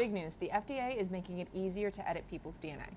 Big news, the FDA is making it easier to edit people's DNA.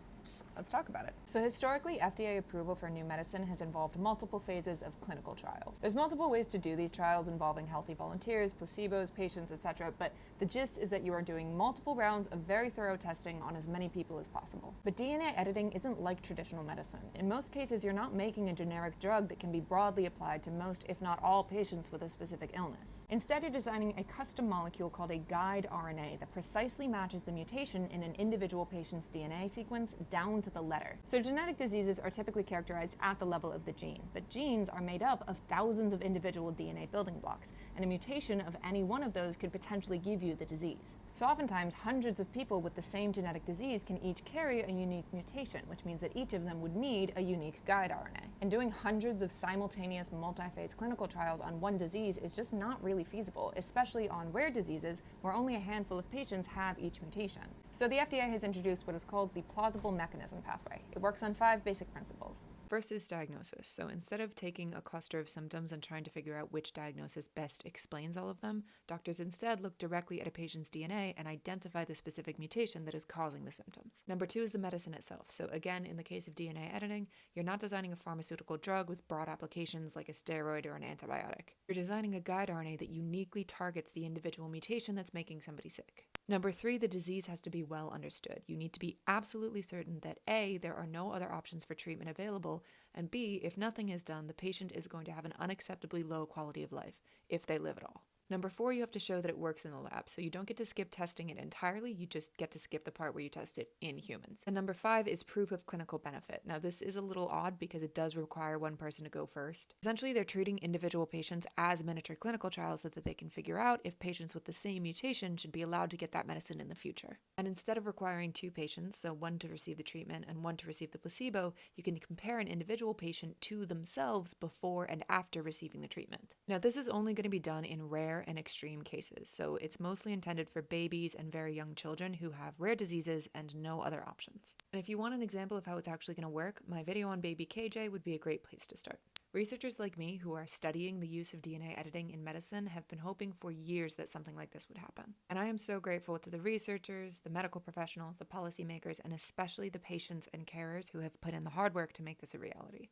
Let's talk about it. So historically, FDA approval for new medicine has involved multiple phases of clinical trials. There's multiple ways to do these trials involving healthy volunteers, placebos, patients, etc., but the gist is that you are doing multiple rounds of very thorough testing on as many people as possible. But DNA editing isn't like traditional medicine. In most cases, you're not making a generic drug that can be broadly applied to most, if not all, patients with a specific illness. Instead, you're designing a custom molecule called a guide RNA that precisely matches the mutation in an individual patient's DNA sequence down to the letter. So genetic diseases are typically characterized at the level of the gene, but genes are made up of thousands of individual DNA building blocks, and a mutation of any one of those could potentially give you the disease. So oftentimes, hundreds of people with the same genetic disease can each carry a unique mutation, which means that each of them would need a unique guide RNA. And doing hundreds of simultaneous multi-phase clinical trials on one disease is just not really feasible, especially on rare diseases where only a handful of patients have each mutation. So the FDA has introduced what is called the plausible mechanism pathway. It works on 5 basic principles. First is diagnosis. So instead of taking a cluster of symptoms and trying to figure out which diagnosis best explains all of them, doctors instead look directly at a patient's DNA and identify the specific mutation that is causing the symptoms. Number 2 is the medicine itself. So again, in the case of DNA editing, you're not designing a pharmaceutical drug with broad applications like a steroid or an antibiotic. You're designing a guide RNA that uniquely targets the individual mutation that's making somebody sick. Number 3, the disease has to be well understood. You need to be absolutely certain that A, there are no other options for treatment available, and B, if nothing is done, the patient is going to have an unacceptably low quality of life, if they live at all. Number 4, you have to show that it works in the lab, so you don't get to skip testing it entirely, you just get to skip the part where you test it in humans. And number 5 is proof of clinical benefit. Now this is a little odd because it does require one person to go first. Essentially, they're treating individual patients as miniature clinical trials so that they can figure out if patients with the same mutation should be allowed to get that medicine in the future. And instead of requiring 2 patients, so one to receive the treatment and one to receive the placebo, you can compare an individual patient to themselves before and after receiving the treatment. Now this is only going to be done in rare and extreme cases, so it's mostly intended for babies and very young children who have rare diseases and no other options. And if you want an example of how it's actually going to work, my video on baby KJ would be a great place to start. Researchers like me who are studying the use of DNA editing in medicine have been hoping for years that something like this would happen. And I am so grateful to the researchers, the medical professionals, the policymakers, and especially the patients and carers who have put in the hard work to make this a reality.